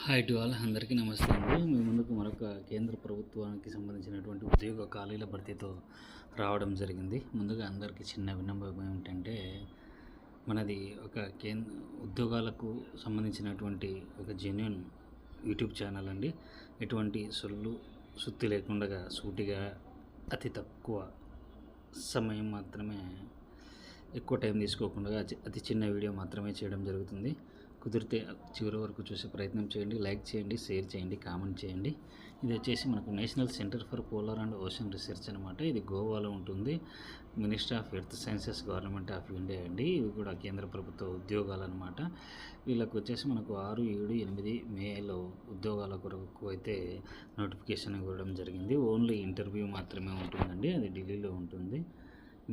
Hi to all అందరికీ నమస్తే అండి. మీ ముందుకు మరొక కేంద్ర ప్రభుత్వానికి సంబంధించినటువంటి ఉద్యోగ ఖాళీల భర్తీతో రావడం జరిగింది. ముందుగా అందరికీ చిన్న విన్నపం ఏమిటంటే, మనది ఒక ఉద్యోగాలకు సంబంధించినటువంటి ఒక జెన్యూన్ యూట్యూబ్ ఛానల్ అండి. ఎటువంటి సుత్తి లేకుండా సూటిగా అతి తక్కువ సమయం మాత్రమే, ఎక్కువ టైం తీసుకోకుండా అతి చిన్న వీడియో మాత్రమే చేయడం జరుగుతుంది. కుదిరితే చివరి వరకు చూసే ప్రయత్నం చేయండి. లైక్ చేయండి, షేర్ చేయండి, కామెంట్ చేయండి. ఇది వచ్చేసి మనకు national centre for polar and ocean research అనమాట. ఇది గోవాలో ఉంటుంది. Ministry of earth sciences, government of India అండి. ఇవి కూడా కేంద్ర ప్రభుత్వ ఉద్యోగాలు అనమాట. వీళ్ళకి వచ్చేసి మనకు 6, 7, 8 మేలో ఉద్యోగాల కొరకు అయితే నోటిఫికేషన్ ఇవ్వడం జరిగింది. ఓన్లీ ఇంటర్వ్యూ మాత్రమే ఉంటుందండి. అది ఢిల్లీలో ఉంటుంది.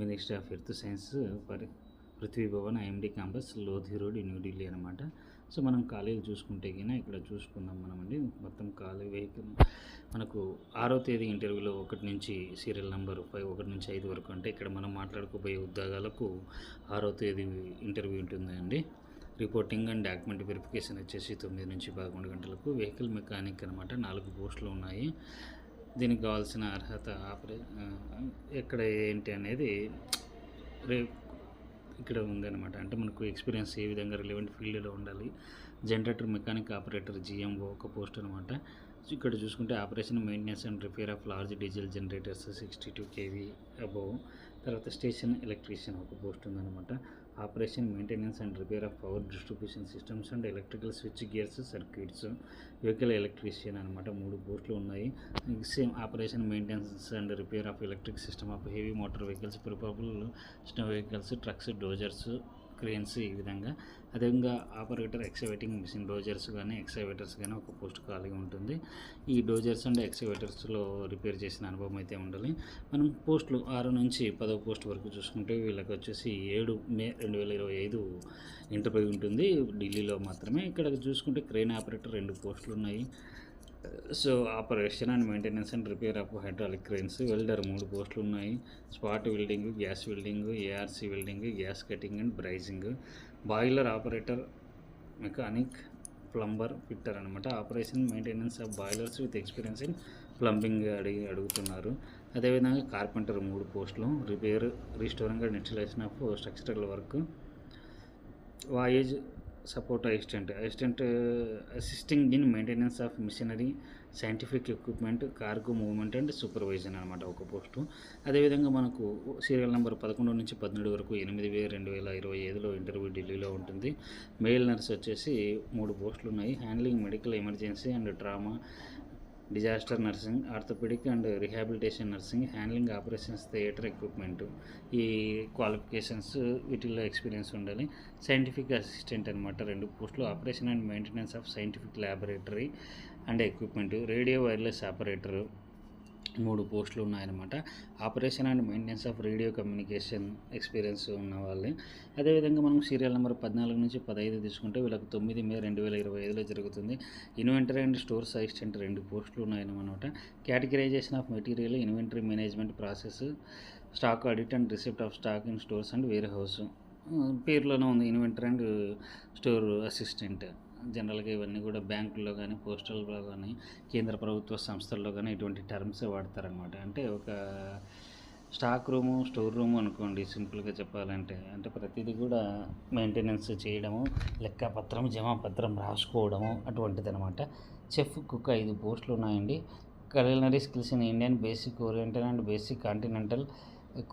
Ministry of earth science Prithvi Bhavan IMD campus, Lodhi road, New Delhi అనమాట. సో మనం ఖాళీలు చూసుకుంటే కినా ఇక్కడ చూసుకుందాం మనమండి. మొత్తం ఖాళీ వెహికల్ మనకు 6వ తేదీ ఇంటర్వ్యూలో 1 నుంచి సీరియల్ నెంబర్ 1 నుంచి 5 వరకు, అంటే ఇక్కడ మనం మాట్లాడుకోబోయే ఉద్యోగాలకు 6వ తేదీ ఇంటర్వ్యూ ఉంటుందండి. రిపోర్టింగ్ అండ్ డాక్యుమెంట్ వెరిఫికేషన్ వచ్చేసి 9 నుంచి 11 గంటలకు. వెహికల్ మెకానిక్ అనమాట. 4 పోస్టులు ఉన్నాయి. దీనికి కావాల్సిన అర్హత ఎక్కడ ఏంటి అనేది ఇక్కడ ఉందన్నమాట. అంటే మనకు ఎక్స్పీరియన్స్ ఏ విధంగా రిలవెంట్ ఫీల్డ్లో ఉండాలి. జనరేటర్ మెకానిక్ ఆపరేటర్ జిఎంఓ ఒక పోస్ట్ అనమాట. ఇక్కడ చూసుకుంటే operation maintenance and repair of large diesel generators 62 kV above. తర్వాత స్టేషన్ ఎలక్ట్రీషియన్ ఒక పోస్ట్ ఉందన్నమాట. Operation maintenance and repair of power distribution systems and electrical switch gears circuits. Vehicle electrician అనమాట. 3 పోస్టులు ఉన్నాయి. Same operation maintenance and repair of electric system of heavy motor vehicles, preferable snow vehicles, trucks, dozers, cranes ఈ విధంగా. అదేవిధంగా operator ఎక్స్కవేటింగ్ machine, డోజర్స్ కానీ excavators కానీ ఒక post ఖాళీగా ఉంటుంది. ఈ డోజర్స్ అండ్ ఎక్స్కవేటర్స్లో రిపేర్ చేసిన అనుభవం అయితే ఉండాలి. మనం పోస్టులు 6 నుంచి 10వ పోస్ట్ వరకు చూసుకుంటే వీళ్ళకి వచ్చేసి 7 మే 2025 ఇంటర్వ్యూ ఉంటుంది. ఢిల్లీలో మాత్రమే. ఇక్కడ చూసుకుంటే క్రేన్ ఆపరేటర్ 2 పోస్టులు ఉన్నాయి. So operation and maintenance and repair of hydraulic cranes. Welder 3 పోస్టులు ఉన్నాయి. Spot welding, gas welding, ARC welding, gas cutting and brazing. Boiler operator, mechanic, plumber, fitter అనమాట. Operation maintenance of boilers with experience in plumbing అడుగుతున్నారు. అదేవిధంగా carpenter 3 పోస్టులు. Repair, restoring and installation of structural work. Voyage support assistant assisting in maintenance of machinery, scientific equipment, cargo movement and supervision అనమాట ఒక post. అదేవిధంగా మనకు serial number 11 నుంచి 17 వరకు 8/2025లో interview ఢిల్లీలో ఉంటుంది. మేల్ నర్స్ వచ్చేసి 3 పోస్టులు ఉన్నాయి. Handling medical emergency and trauma, disaster nursing, orthopedic and rehabilitation nursing, handling operations, theatre equipment. ఈ క్వాలిఫికేషన్స్ వీటిల్లో ఎక్స్పీరియన్స్ ఉండాలి. సైంటిఫిక్ అసిస్టెంట్ అనమాట 2 పోస్టులు. Operation and maintenance of scientific laboratory and equipment. Radio wireless operator 3 పోస్టులు ఉన్నాయన్నమాట. Operation and maintenance of radio communication experience ఉన్న వాళ్ళే. అదేవిధంగా మనం సీరియల్ నెంబర్ 14 నుంచి 15 తీసుకుంటే వీళ్ళకి 9 మే 2025లో జరుగుతుంది. ఇన్వెంటరీ అండ్ స్టోర్స్ అసిస్టెంట్ 2 పోస్టులు ఉన్నాయన్నమాట. Categorization of material, inventory management process, stock audit and receipt of stock in stores and warehouse. పేరులోనే ఉంది ఇన్వెంటరీ అండ్ స్టోర్ అసిస్టెంట్. జనరల్గా ఇవన్నీ కూడా బ్యాంకుల్లో కానీ, పోస్టల్లో కానీ, కేంద్ర ప్రభుత్వ సంస్థల్లో కానీ ఇటువంటి టర్మ్సే వాడతారనమాట. అంటే ఒక స్టాక్ రూము, స్టోర్ రూము అనుకోండి సింపుల్గా చెప్పాలంటే. అంటే ప్రతిదీ కూడా మెయింటెనెన్స్ చేయడము, లెక్కపత్రం, జమాపత్రం రాసుకోవడము అటువంటిది అనమాట. చెఫ్, కుక్ 5 పోస్టులు ఉన్నాయండి. culinary skills in Indian, basic Oriental and basic Continental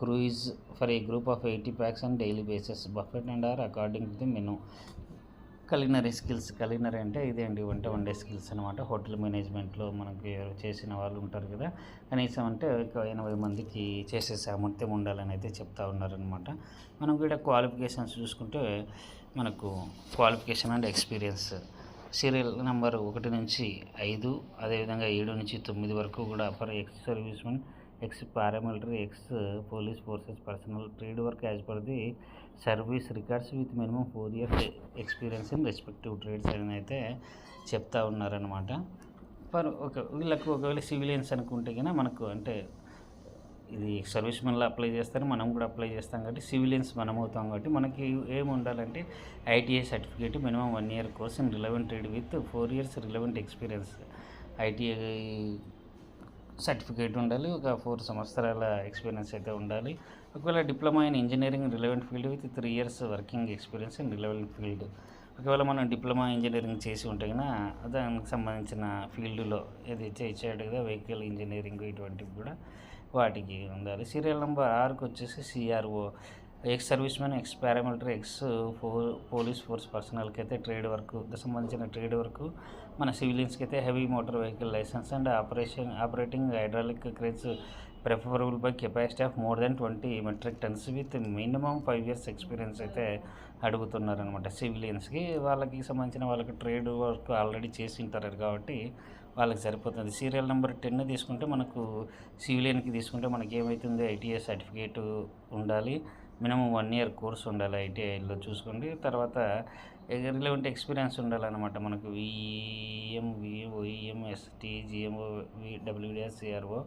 cruise for a group of 80 packs on daily basis. Buffet and are according to the menu. Culinary skills, culinary అంటే ఇదే అండి, వంట వండే స్కిల్స్ అనమాట. Hotel మేనేజ్మెంట్లో మనకి చేసిన వాళ్ళు ఉంటారు కదా, కనీసం అంటే 80 మందికి చేసే సామర్థ్యం ఉండాలని అయితే చెప్తా ఉన్నారనమాట. మనం కూడా క్వాలిఫికేషన్స్ చూసుకుంటే మనకు qualification and experience serial number 1 నుంచి 5, అదేవిధంగా 7 నుంచి 9 వరకు కూడా for ex service men, X paramilitary, X police forces personnel, trade work as per the service records with minimum 4 years experience in respective trades అని అయితే చెప్తా ఉన్నారనమాట. వీళ్ళకు ఒకవేళ సివిలియన్స్ అనుకుంటే కన్నా మనకు అంటే ఇది సర్వీస్ మెన్లో అప్లై చేస్తారు, మనం కూడా అప్లై చేస్తాం కాబట్టి సివిలియన్స్ మనం అవుతాం కాబట్టి మనకి ఏమి ఉండాలంటే ITI certificate minimum 1 year course in relevant trade with 4 years relevant experience. ITI certificate ఉండాలి, ఒక 4 సంవత్సరాల ఎక్స్పీరియన్స్ అయితే ఉండాలి. ఒకవేళ diploma in engineering relevant field with 3 years working experience in relevant field. ఒకవేళ మనం డిప్లొమా ఇంజనీరింగ్ చేసి ఉంటే కన్నా దానికి సంబంధించిన ఫీల్డ్లో ఏది ఇచ్చాడు కదా వెహికల్ ఇంజనీరింగ్ ఇటువంటివి కూడా వాటికి ఉండాలి. సీరియల్ నెంబర్ 6కి వచ్చేసి CRO ex service man, ex paramilitary, police force పర్సనల్కి అయితే ట్రేడ్ వర్క్ సంబంధించిన ట్రేడ్ వర్క్. మన సివిలియన్స్కి అయితే heavy motor vehicle licence and operating hydraulic cranes preferable by capacity of more than 20 metric tons with minimum 5 years experience అయితే అడుగుతున్నారనమాట సివిలియన్స్కి. వాళ్ళకి సంబంధించిన వాళ్ళకి ట్రేడ్ వర్క్ ఆల్రెడీ చేసి ఉంటారు కాబట్టి వాళ్ళకి సరిపోతుంది. సీరియల్ నెంబర్ 10 తీసుకుంటే మనకు సివిలియన్కి తీసుకుంటే మనకి ఏమవుతుంది, ఐటీఐ సర్టిఫికేట్ ఉండాలి, మినిమం 1 ఇయర్ కోర్స్ ఉండాలి ఐటీఐలో చూసుకోండి. తర్వాత రిలవెంట్ ఎక్స్పీరియన్స్ ఉండాలన్నమాట మనకు VM, ST, GMO, WDS, CRO.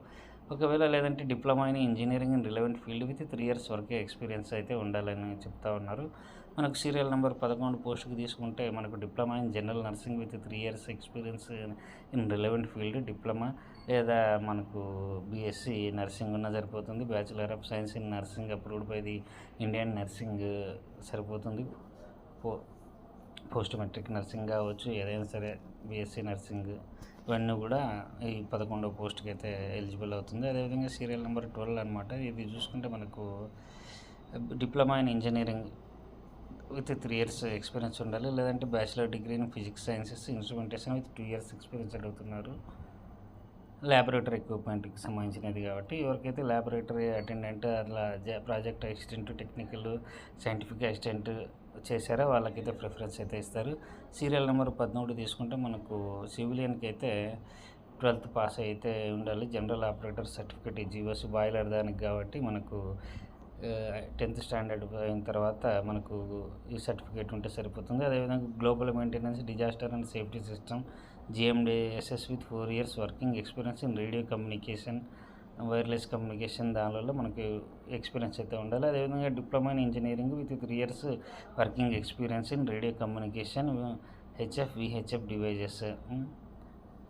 ఒకవేళ లేదంటే diploma in engineering in relevant field with 3 years వరకే ఎక్స్పీరియన్స్ అయితే ఉండాలని చెప్తా ఉన్నారు. మనకు సీరియల్ నెంబర్ 11 పోస్ట్కి తీసుకుంటే మనకు diploma in general nursing with 3 years experience in relevant field diploma, లేదా మనకు బీఎస్సీ నర్సింగ్ ఉన్న సరిపోతుంది. Bachelor of science in nursing approved by the Indian nursing సరిపోతుంది. పోస్ట్ మెట్రిక్ నర్సింగ్ కావచ్చు, ఏదైనా సరే బీఎస్సీ నర్సింగ్ ఇవన్నీ కూడా ఈ 11వ పోస్ట్కి అయితే ఎలిజిబుల్ అవుతుంది. అదేవిధంగా సీరియల్ నెంబర్ 12 అనమాట. ఇది చూసుకుంటే మనకు diploma in engineering with 3 years experience ఉండాలి, లేదంటే bachelor degree in physics sciences instrumentation with 2 years experience అడుగుతున్నారు. ల్యాబొరేటరీ ఎక్విప్మెంట్కి సంబంధించినది కాబట్టి ఎవరికైతే ల్యాబొరేటరీ అటెండెంట్ అట్లా project assistant, technical scientific assistant చేశారో వాళ్ళకైతే ప్రిఫరెన్స్ అయితే ఇస్తారు. సీరియల్ నెంబర్ 13 తీసుకుంటే మనకు సివిలియన్కి అయితే 12th పాస్ అయితే ఉండాలి. జనరల్ ఆపరేటర్ సర్టిఫికేట్ జీవోసి బాయిలర్ దానికి కాబట్టి మనకు 10th స్టాండర్డ్ అయిన తర్వాత మనకు ఈ సర్టిఫికేట్ ఉంటే సరిపోతుంది. అదేవిధంగా global maintenance, disaster and safety system GMDSS with 4 years working experience in radio communication, wireless communication దానిలో మనకి ఎక్స్పీరియన్స్ అయితే ఉండాలి. అదేవిధంగా diploma in engineering with 3 years working experience in radio communication, HF, VHF devices.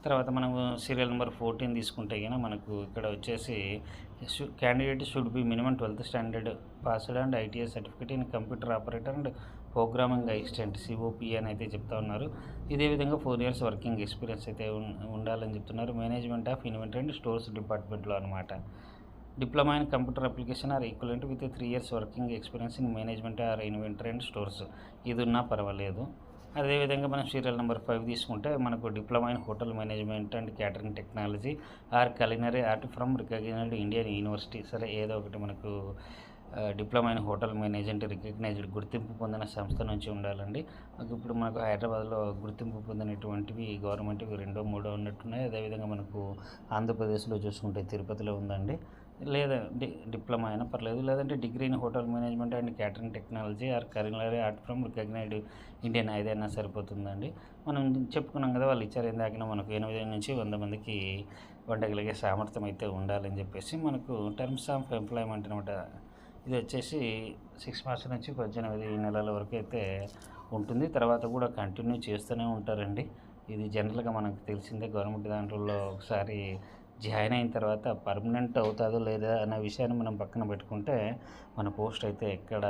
తర్వాత మనము సీరియల్ నెంబర్ 14 తీసుకుంటే కనుక మనకు ఇక్కడ వచ్చేసి candidate should be minimum 12th standard passed and ITI certificate in computer operator and programming assistant COP అని అయితే చెప్తా ఉన్నారు. ఇదే విధంగా 4 ఇయర్స్ వర్కింగ్ ఎక్స్పీరియన్స్ అయితే ఉండాలని చెప్తున్నారు. Management of inventory and stores డిపార్ట్మెంట్లో అనమాట. Diploma in computer application are equivalent with 3 years working experience in management or inventory and stores, ఇది ఉన్నా పర్వాలేదు. అదేవిధంగా మనం సీరియల్ నెంబర్ 5 తీసుకుంటే మనకు diploma in hotel management and catering technology or culinary art from recognised Indian university. సరే ఏదో ఒకటి మనకు diploma in hotel management recognized గుర్తింపు పొందిన సంస్థ నుంచి ఉండాలండి. ఇప్పుడు మనకు హైదరాబాద్లో గుర్తింపు పొందినటువంటివి గవర్నమెంట్వి 2, 3 ఉన్నట్టున్నాయి. అదేవిధంగా మనకు ఆంధ్రప్రదేశ్లో చూసుకుంటే తిరుపతిలో ఉందండి. లేదా డిప్లొమా అయినా పర్లేదు, లేదంటే degree in hotel management and catering technology or culinary art from recognised Indian ఏదైనా సరిపోతుందండి. మనం చెప్పుకున్నాం కదా, వాళ్ళు ఇచ్చారు ఏందాకైనా మనకు 80 నుంచి 100 మందికి వండగలిగే సామర్థ్యం అయితే ఉండాలని చెప్పేసి మనకు టర్మ్స్ ఆఫ్ ఎంప్లాయ్మెంట్ అనమాట. ఇది వచ్చేసి 6 మార్చి నుంచి 18 నెలల వరకు అయితే ఉంటుంది. తర్వాత కూడా కంటిన్యూ చేస్తూనే ఉంటారండి. ఇది జనరల్గా మనకు తెలిసిందే. గవర్నమెంట్ దాంట్లో ఒకసారి జాయిన్ అయిన తర్వాత పర్మనెంట్ అవుతుందో లేదా అనే విషయాన్ని మనం పక్కన పెట్టుకుంటే మన పోస్ట్ అయితే ఎక్కడ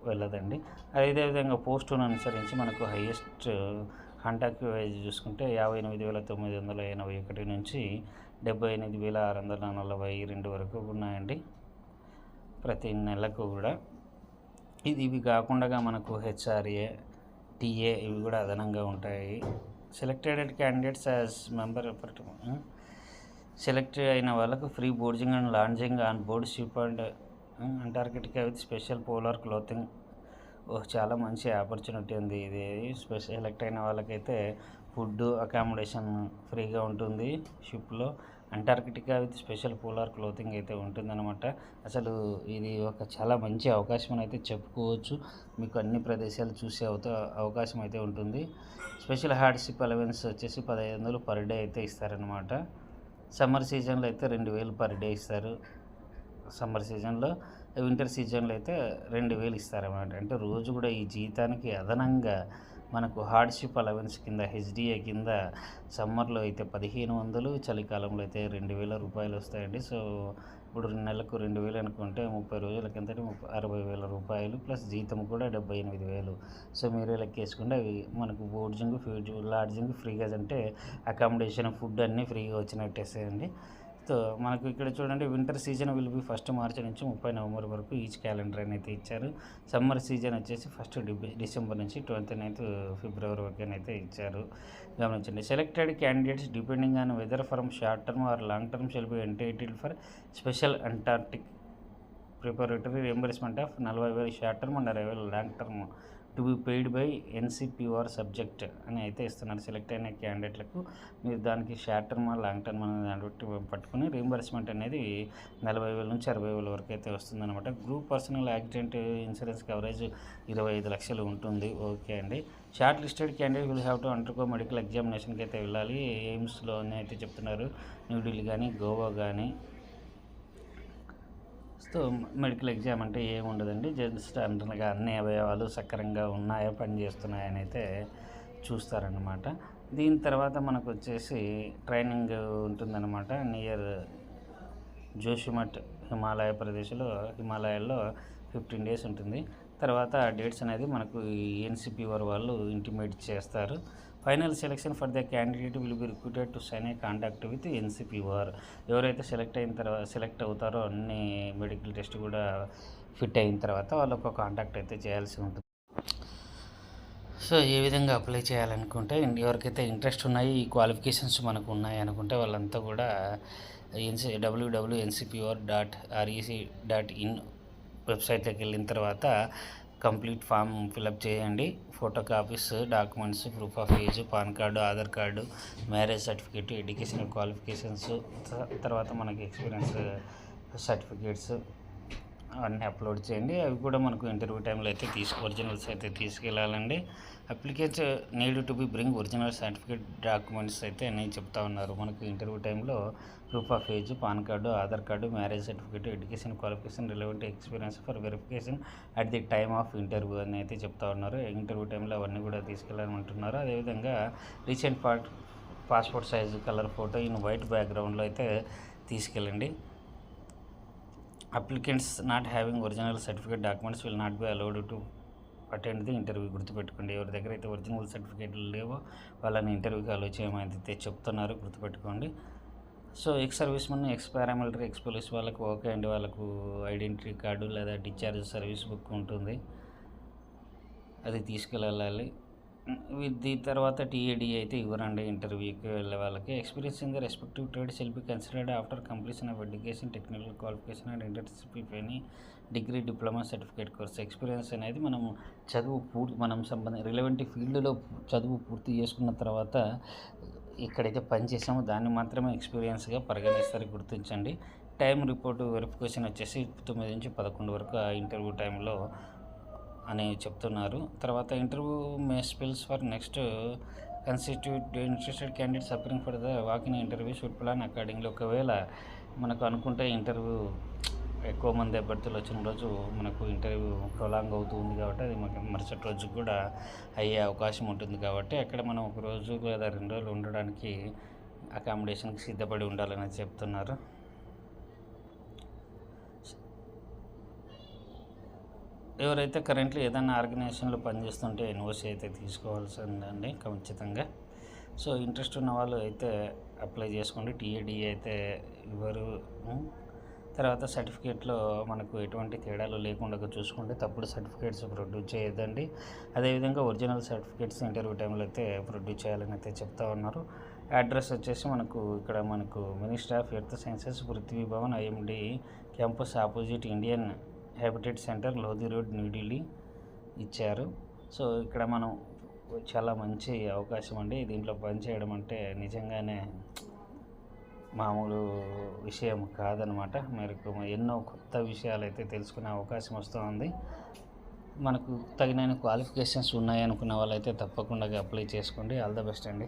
వెళ్ళదండి. అదేవిధంగా పోస్టును అనుసరించి మనకు హైయెస్ట్ కాంటాక్ట్ వైజ్ చూసుకుంటే 58,981 నుంచి 78,642 వరకు ఉన్నాయండి ప్రతి నెలకు కూడా. ఇవి కాకుండా మనకు హెచ్ఆర్ఏ, టీఏ ఇవి కూడా అదనంగా ఉంటాయి. Selected candidates as member select అయిన వాళ్ళకు free boarding and lodging on board ship and Antarctica with special polar clothing. చాలా మంచి ఆపర్చునిటీ ఉంది ఇది. సెలెక్ట్ అయిన వాళ్ళకైతే ఫుడ్, అకామిడేషన్ ఫ్రీగా ఉంటుంది షిప్లో. Antarctica with special polar clothing అయితే ఉంటుందన్నమాట. అసలు ఇది ఒక చాలా మంచి అవకాశం అయితే చెప్పుకోవచ్చు. మీకు అన్ని ప్రదేశాలు చూసే అవకాశం అయితే ఉంటుంది. స్పెషల్ హార్డ్షిప్ అలవెన్స్ వచ్చేసి 1,500 పర్ డే అయితే ఇస్తారనమాట. సమ్మర్ సీజన్లో అయితే 2,000 పర్ డే ఇస్తారు. సమ్మర్ సీజన్లో, వింటర్ సీజన్లో అయితే 2000 ఇస్తారన్నమాట. అంటే రోజు కూడా ఈ జీతానికి అదనంగా మనకు హార్డ్‌షిప్ అలవెన్స్ కింద హెచ్‌డీఏ కింద సమ్మర్‌లో అయితే 1500, చలికాలంలో అయితే రూ. 2000 వస్తాయండి. సో, ఇప్పుడు నెలకు 2000 అనుకుంటే 30 రోజులకి ఎంతంటే 60,000 ప్లస్ జీతం కూడా 78,000. సో, మీరే లెక్కేసుకుంటే అవి మనకు బోర్డింగ్, లాడ్జింగ్ ఫ్రీగా, అంటే అకామిడేషన్, ఫుడ్ అన్నీ ఫ్రీగా వచ్చినట్టేసేయండి. సో, మనకు ఇక్కడ చూడండి, వింటర్ సీజన్ విల్ బి 1 మార్చి నుంచి 30 నవంబర్ వరకు ఈచ్ క్యాలెండర్ అని అయితే ఇచ్చారు. సమ్మర్ సీజన్ వచ్చేసి 1 డిసెంబర్ నుంచి 29th ఫిబ్రవరి వరకు అయితే ఇచ్చారు. గమనించండి. Selected candidates depending on weather from short term or long term shall be entitled for special Antarctic preparatory reimbursement of 40,000 short term and 60,000 long term to be paid by NCPR subject అని అయితే ఇస్తున్నారు. Select అయిన క్యాండిడేట్లకు మీరు దానికి short term long term అనే దాన్ని బట్టి పట్టుకుని రీంబర్స్మెంట్ అనేది 40,000 నుంచి 60,000 వరకు అయితే వస్తుందన్నమాట. Group personal accident insurance coverage 25 లక్షలు ఉంటుంది. ఓకే అండి. Short listed candidate will have to undergo medical ఎగ్జామినేషన్కి అయితే వెళ్ళాలి. ఎయిమ్స్లో అయితే చెప్తున్నారు, న్యూఢిల్లీ కానీ గోవా కానీ. సో, మెడికల్ ఎగ్జామ్ అంటే ఏముండదండి, జస్ట్ అంటనగా అన్ని అవయవాలు సక్రమంగా ఉన్నాయా, పనిచేస్తున్నాయని అయితే చూస్తారన్నమాట. దీని తర్వాత మనకు వచ్చేసి ట్రైనింగ్ ఉంటుందన్నమాట. నియర్ జోషిమఠ్ హిమాలయాల్లో 15 డేస్ ఉంటుంది. తర్వాత డేట్స్ అనేది మనకు ఎన్సిపిఆర్ వాళ్ళు ఇంటిమేట్ చేస్తారు. Final selection for the candidate will be recruited to sign a contact with NCPR. ఎవరైతే సెలెక్ట్ అవుతారో అన్ని మెడికల్ టెస్ట్ కూడా ఫిట్ అయిన తర్వాత వాళ్ళకు ఒక కాంటాక్ట్ అయితే చేయాల్సి ఉంటుంది. సో, ఏ విధంగా అప్లై చేయాలనుకుంటే, ఎవరికైతే ఇంట్రెస్ట్ ఉన్నాయి, ఈ క్వాలిఫికేషన్స్ మనకు ఉన్నాయి అనుకుంటే వాళ్ళంతా కూడా www.ncpr.rec.in వెబ్సైట్లోకి వెళ్ళిన తర్వాత కంప్లీట్ ఫామ్ ఫిలప్ చేయండి. Photo copies, documents, proof of age, PAN card, Aadhaar card, marriage certificate, educational qualifications, తర్వాత మనకి ఎక్స్పీరియన్స్ సర్టిఫికేట్స్ అవన్నీ అప్లోడ్ చేయండి. అవి కూడా మనకు ఇంటర్వ్యూ టైంలో అయితే ఒరిజినల్స్ అయితే తీసుకెళ్ళాలండి. Applicants need to be bring original certificate documents అయితే అని చెప్తా ఉన్నారు. మనకు ఇంటర్వ్యూ టైంలో proof of age, PAN card, Aadhaar card, marriage certificate, education qualification, relevant experience for verification at the time of interview అని అయితే చెప్తా ఉన్నారు. ఇంటర్వ్యూ టైంలో అవన్నీ కూడా తీసుకెళ్ళాలంటున్నారు. అదేవిధంగా recent passport size colour photo in white బ్యాక్గ్రౌండ్లో అయితే తీసుకెళ్ళండి. Applicants not having original certificate documents will not be allowed to attend the interview. గుర్తుపెట్టుకోండి, ఎవరి దగ్గర అయితే ఒరిజినల్ సర్టిఫికేట్లు లేవో వాళ్ళని ఇంటర్వ్యూకి అలో చేయమని అయితే చెప్తున్నారు. గుర్తుపెట్టుకోండి. So, ex service men, X paramilitary, X police వాళ్ళకు ఓకే అండి. వాళ్ళకు ఐడెంటిటీ కార్డు లేదా డిశ్చార్జ్ సర్వీస్ బుక్ ఉంటుంది, అది తీసుకెళ్ళాలి. దీని తర్వాత టీఏడి అయితే ఇవ్వరండి ఇంటర్వ్యూకి వెళ్ళే వాళ్ళకి. Experience in the respective trade shall be considered after completion of education, technical qualification and internship if any degree, diploma, certificate course. Experience అనేది మనం రిలవెంట్ ఫీల్డ్లో చదువు పూర్తి చేసుకున్న తర్వాత ఎక్కడైతే పని చేసామో దాన్ని మాత్రమే ఎక్స్పీరియన్స్గా పరిగణిస్తారు. గుర్తించండి. టైం రిపోర్టు వెరిఫికేషన్ వచ్చేసి 9 నుంచి 11 వరకు ఆ ఇంటర్వ్యూ టైంలో అని చెప్తున్నారు. తర్వాత interview May spells for next interested candidates applying for the walking interview should plan accordingly. ఒకవేళ మనకు అనుకుంటే ఇంటర్వ్యూ ఎక్కువ మంది అభ్యర్థులు వచ్చిన రోజు మనకు ఇంటర్వ్యూ ప్రొలాంగ్ అవుతుంది కాబట్టి అది మనకి మరుసటి రోజు కూడా అయ్యే అవకాశం ఉంటుంది. కాబట్టి అక్కడ మనం 1 రోజు లేదా 2 రోజులు ఉండడానికి అకామిడేషన్కి సిద్ధపడి ఉండాలని చెప్తున్నారు. ఎవరైతే కరెంట్లీ ఏదైనా ఆర్గనైజేషన్లో పనిచేస్తుంటే ఎన్ఓసి అయితే తీసుకోవాల్సిందండి ఖచ్చితంగా. సో, ఇంట్రెస్ట్ ఉన్న వాళ్ళు అయితే అప్లై చేసుకోండి. టీఏడి అయితే ఇవ్వరు. తర్వాత సర్టిఫికేట్లో మనకు ఎటువంటి తేడాలు లేకుండా చూసుకోండి. తప్పుడు సర్టిఫికేట్స్ ప్రొడ్యూస్ చేయొద్దండి. అదేవిధంగా ఒరిజినల్ సర్టిఫికేట్స్ ఇంటర్వ్యూ టైంలో అయితే ప్రొడ్యూస్ చేయాలని అయితే చెప్తా ఉన్నారు. అడ్రస్ వచ్చేసి మనకు ministry of earth sciences, Prithvi Bhavan, IMD campus opposite Indian habitat centre, Lodhi road, New Delhi ఇచ్చారు. సో, ఇక్కడ మనం చాలా మంచి అవకాశం అండి. దీంట్లో పనిచేయడం అంటే నిజంగానే మామూలు విషయం కాదనమాట. మీకు ఎన్నో కొత్త విషయాలు అయితే తెలుసుకునే అవకాశం వస్తుంది. మనకు తగిన క్వాలిఫికేషన్స్ ఉన్నాయి అనుకున్న వాళ్ళైతే తప్పకుండా అప్లై చేసుకోండి. ఆల్ ద బెస్ట్ అండి.